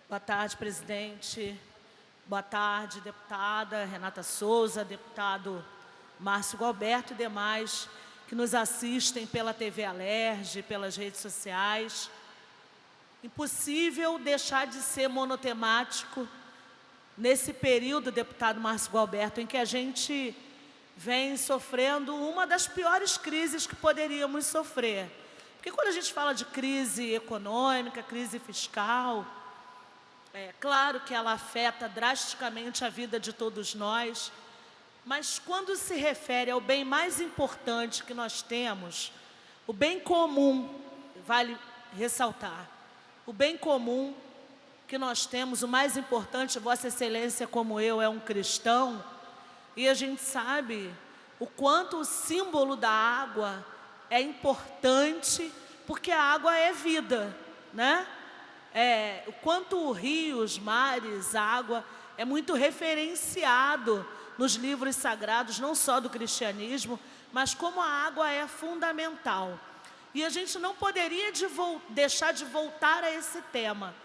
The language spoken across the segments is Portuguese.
Boa tarde, presidente. Boa tarde, deputada Renata Souza, deputado Márcio Gualberto e demais que nos assistem pela TV Alerj, pelas redes sociais. Impossível deixar de ser monotemático nesse período, deputado Márcio Gualberto, em que a gente vem sofrendo uma das piores crises que poderíamos sofrer. Porque quando a gente fala de crise econômica, crise fiscal, é claro que ela afeta drasticamente a vida de todos nós, mas quando se refere ao bem mais importante que nós temos, o bem comum, vale ressaltar, o bem comum que nós temos, o mais importante, Vossa Excelência, como eu, é um cristão, e a gente sabe o quanto o símbolo da água é importante, porque a água é vida, né? O quanto rios, mares, água é muito referenciado nos livros sagrados, não só do cristianismo, mas como a água é fundamental. E a gente não poderia deixar de voltar a esse tema.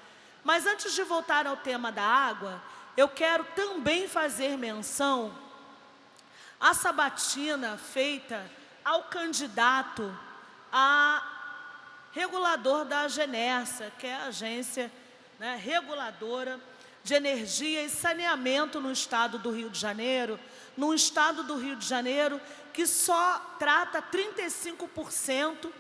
Mas antes de voltar ao tema da água, eu quero também fazer menção à sabatina feita ao candidato a regulador da AGENERSA, que é a agência, né, reguladora de energia e saneamento no estado do Rio de Janeiro, num estado do Rio de Janeiro que só trata 35%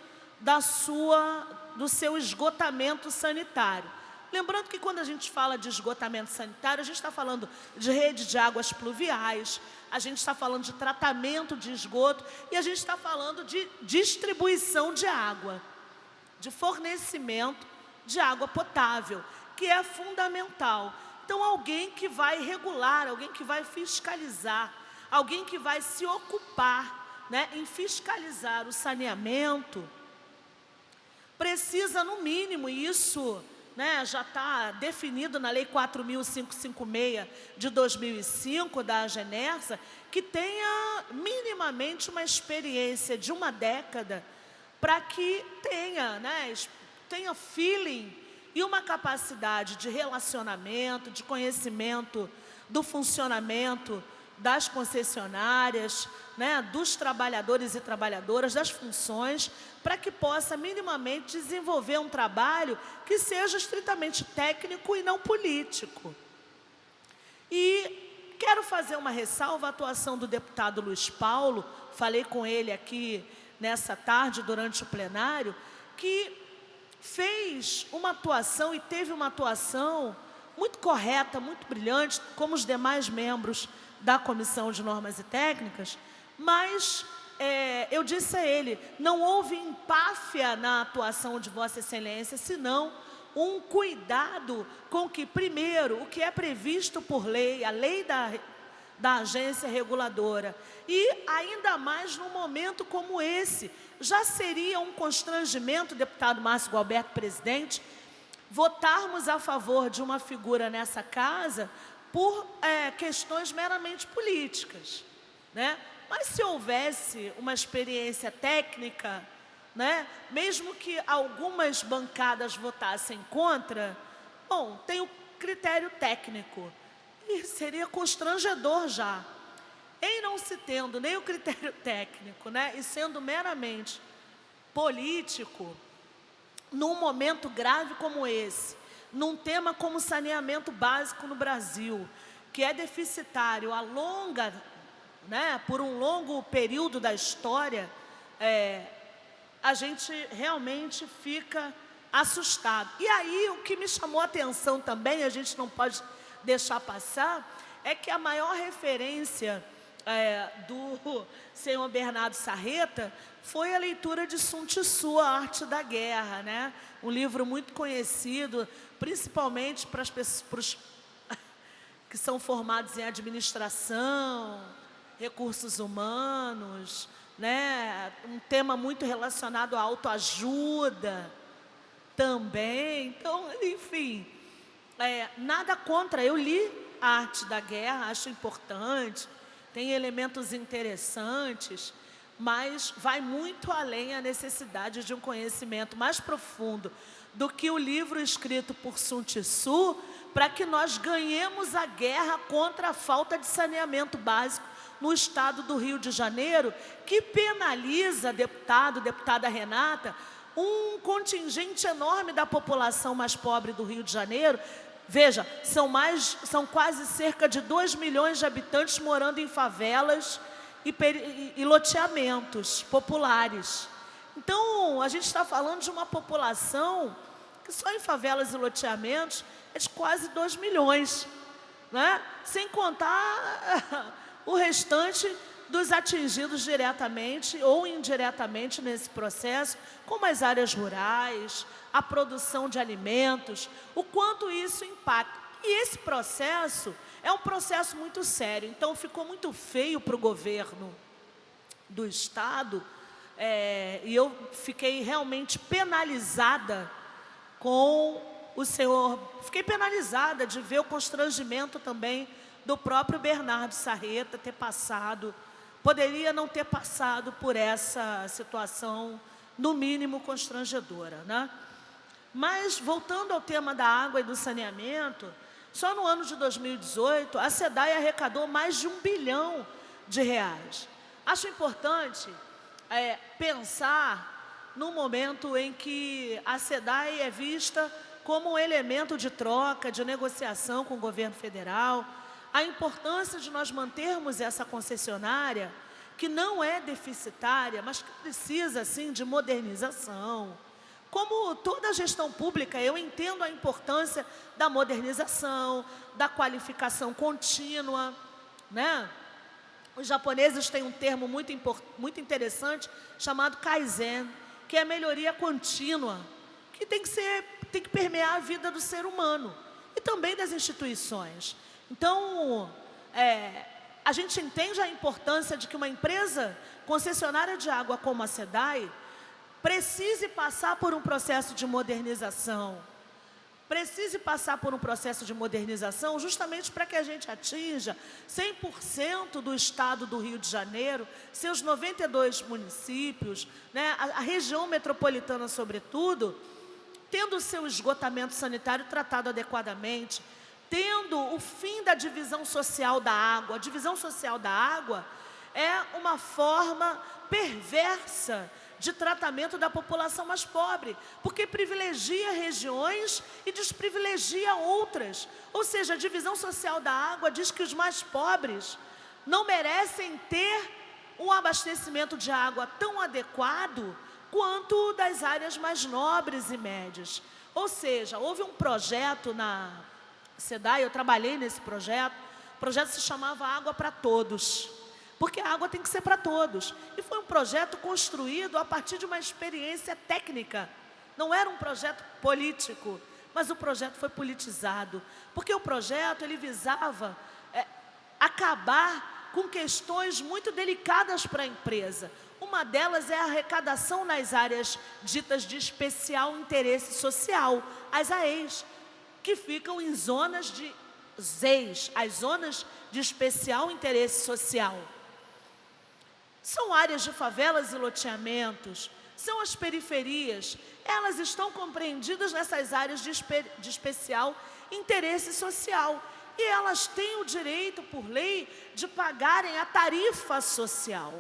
do seu esgotamento sanitário. Lembrando que quando a gente fala de esgotamento sanitário, a gente está falando de rede de águas pluviais, a gente está falando de tratamento de esgoto e a gente está falando de distribuição de água, de fornecimento de água potável, que é fundamental. Então, alguém que vai regular, alguém que vai fiscalizar, alguém que vai se ocupar, né, em fiscalizar o saneamento, precisa, no mínimo, e isso, né, já está definido na Lei 4.556 de 2005, da AGENERSA, que tenha minimamente uma experiência de uma década para que tenha feeling e uma capacidade de relacionamento, de conhecimento do funcionamento das concessionárias, né, dos trabalhadores e trabalhadoras, das funções, para que possa minimamente desenvolver um trabalho que seja estritamente técnico e não político. E quero fazer uma ressalva à atuação do deputado Luiz Paulo, falei com ele aqui nessa tarde, durante o plenário, que fez uma atuação e teve uma atuação muito correta, muito brilhante, como os demais membros da Comissão de Normas e Técnicas, mas eu disse a ele, não houve empáfia na atuação de Vossa Excelência, senão um cuidado com que, primeiro, o que é previsto por lei, a lei da agência reguladora, e ainda mais num momento como esse, já seria um constrangimento, deputado Márcio Gualberto, presidente, votarmos a favor de uma figura nessa casa por questões meramente políticas, né? Mas se houvesse uma experiência técnica, né, mesmo que algumas bancadas votassem contra, bom, tem o critério técnico, e seria constrangedor já. Em não se tendo nem o critério técnico, né, e sendo meramente político, num momento grave como esse, num tema como saneamento básico no Brasil, que é deficitário por um longo período da história, a gente realmente fica assustado. E aí, o que me chamou a atenção também, a gente não pode deixar passar, é que a maior referência do senhor Bernardo Sarreta foi a leitura de Sun Tzu, A Arte da Guerra, né? Um livro muito conhecido, principalmente para os que são formados em administração, recursos humanos, né? Um tema muito relacionado à autoajuda também. Então, enfim, nada contra. Eu li A Arte da Guerra, acho importante, tem elementos interessantes, mas vai muito além a necessidade de um conhecimento mais profundo do que o livro escrito por Sun Tzu, para que nós ganhemos a guerra contra a falta de saneamento básico no estado do Rio de Janeiro, que penaliza, deputada Renata, um contingente enorme da população mais pobre do Rio de Janeiro. Veja, são quase cerca de 2 milhões de habitantes morando em favelas e loteamentos populares. Então, a gente está falando de uma população que só em favelas e loteamentos é de quase 2 milhões, né? Sem contar o restante dos atingidos diretamente ou indiretamente nesse processo, como as áreas rurais, a produção de alimentos, o quanto isso impacta. E esse processo é um processo muito sério, então ficou muito feio para o governo do Estado, e eu fiquei realmente penalizada com o senhor, fiquei penalizada de ver o constrangimento também do próprio Bernardo Sarreta ter passado, poderia não ter passado por essa situação, no mínimo constrangedora, né? Mas, voltando ao tema da água e do saneamento, só no ano de 2018, a SEDAI arrecadou mais de R$1 bilhão. Acho importante pensar no momento em que a SEDAI é vista como um elemento de troca, de negociação com o governo federal, a importância de nós mantermos essa concessionária, que não é deficitária, mas que precisa, sim, de modernização. Como toda gestão pública, eu entendo a importância da modernização, da qualificação contínua, né? Os japoneses têm um termo muito interessante, chamado Kaizen, que é a melhoria contínua, que tem que permear a vida do ser humano e também das instituições. Então, a gente entende a importância de que uma empresa concessionária de água como a SEDAI precise passar por um processo de modernização. Justamente para que a gente atinja 100% do estado do Rio de Janeiro, seus 92 municípios, né, a região metropolitana sobretudo, tendo o seu esgotamento sanitário tratado adequadamente, tendo o fim da divisão social da água. A divisão social da água é uma forma perversa de tratamento da população mais pobre, porque privilegia regiões e desprivilegia outras. Ou seja, a divisão social da água diz que os mais pobres não merecem ter um abastecimento de água tão adequado quanto o das áreas mais nobres e médias. Ou seja, houve um projeto na SEDAI, eu trabalhei nesse projeto, o projeto se chamava Água para Todos, porque a água tem que ser para todos. E foi um projeto construído a partir de uma experiência técnica. Não era um projeto político, mas o projeto foi politizado, porque o projeto ele visava acabar com questões muito delicadas para a empresa. Uma delas é a arrecadação nas áreas ditas de especial interesse social, as AEs, que ficam em zonas de ZEIS, as zonas de especial interesse social. São áreas de favelas e loteamentos, são as periferias, elas estão compreendidas nessas áreas de especial interesse social. E elas têm o direito, por lei, de pagarem a tarifa social.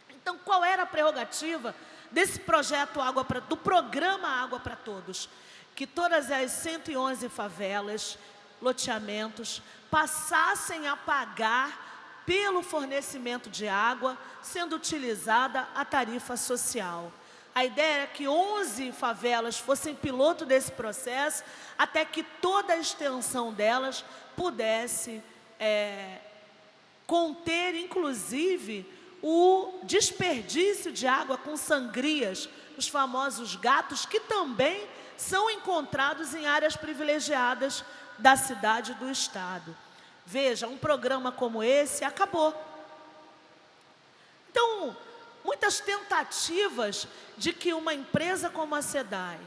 Então, qual era a prerrogativa desse projeto do programa Água para Todos? Que todas as 111 favelas, loteamentos, passassem a pagar pelo fornecimento de água, sendo utilizada a tarifa social. A ideia era que 11 favelas fossem piloto desse processo, até que toda a extensão delas pudesse conter, inclusive, o desperdício de água com sangrias, os famosos gatos, que também são encontrados em áreas privilegiadas da cidade e do estado. Veja, um programa como esse acabou. Então, muitas tentativas de que uma empresa como a SEDAI,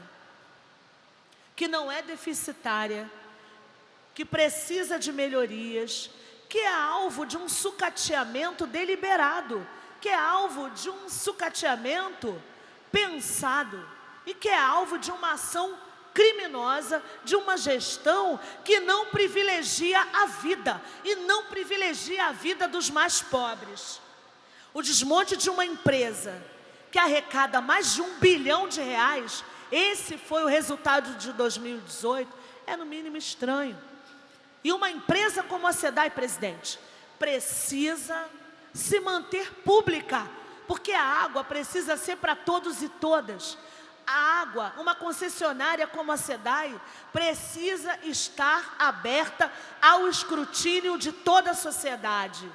que não é deficitária, que precisa de melhorias, que é alvo de um sucateamento deliberado, que é alvo de um sucateamento pensado e que é alvo de uma ação criminosa de uma gestão que não privilegia a vida e não privilegia a vida dos mais pobres. O desmonte de uma empresa que arrecada mais de R$ 1 bilhão, esse foi o resultado de 2018, é no mínimo estranho. E uma empresa como a SEDAI, presidente, precisa se manter pública, porque a água precisa ser para todos e todas. A água, uma concessionária como a SEDAI, precisa estar aberta ao escrutínio de toda a sociedade,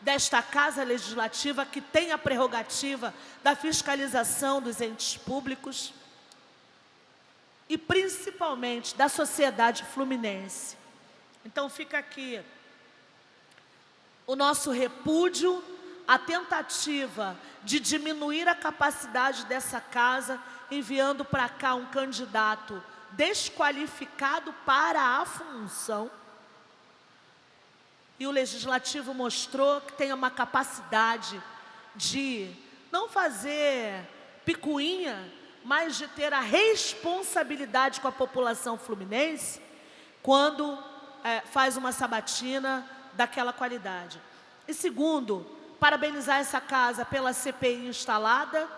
desta Casa Legislativa que tem a prerrogativa da fiscalização dos entes públicos e principalmente da sociedade fluminense. Então fica aqui o nosso repúdio à tentativa de diminuir a capacidade dessa casa, enviando para cá um candidato desqualificado para a função. E o Legislativo mostrou que tem uma capacidade de não fazer picuinha, mas de ter a responsabilidade com a população fluminense quando faz uma sabatina daquela qualidade. E segundo, parabenizar essa casa pela CPI instalada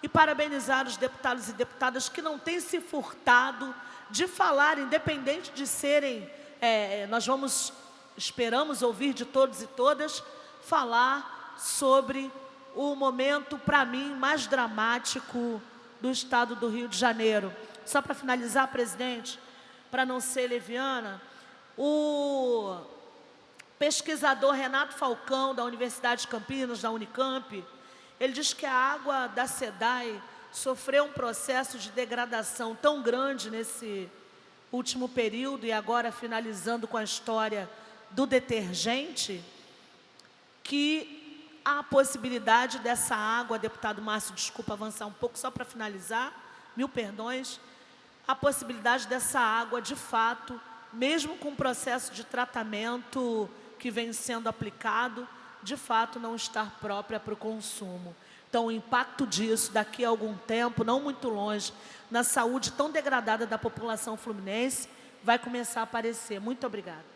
e parabenizar os deputados e deputadas que não têm se furtado de falar, independente de serem, esperamos ouvir de todos e todas, falar sobre o momento, para mim, mais dramático do estado do Rio de Janeiro. Só para finalizar, presidente, para não ser leviana, o pesquisador Renato Falcão, da Universidade de Campinas, da Unicamp, ele diz que a água da SEDAI sofreu um processo de degradação tão grande nesse último período, e agora finalizando com a história do detergente, que há a possibilidade dessa água, deputado Márcio, desculpa avançar um pouco só para finalizar, mil perdões, a possibilidade dessa água, de fato, mesmo com o processo de tratamento que vem sendo aplicado, de fato não estar própria para o consumo. Então, o impacto disso, daqui a algum tempo, não muito longe, na saúde tão degradada da população fluminense, vai começar a aparecer. Muito obrigada.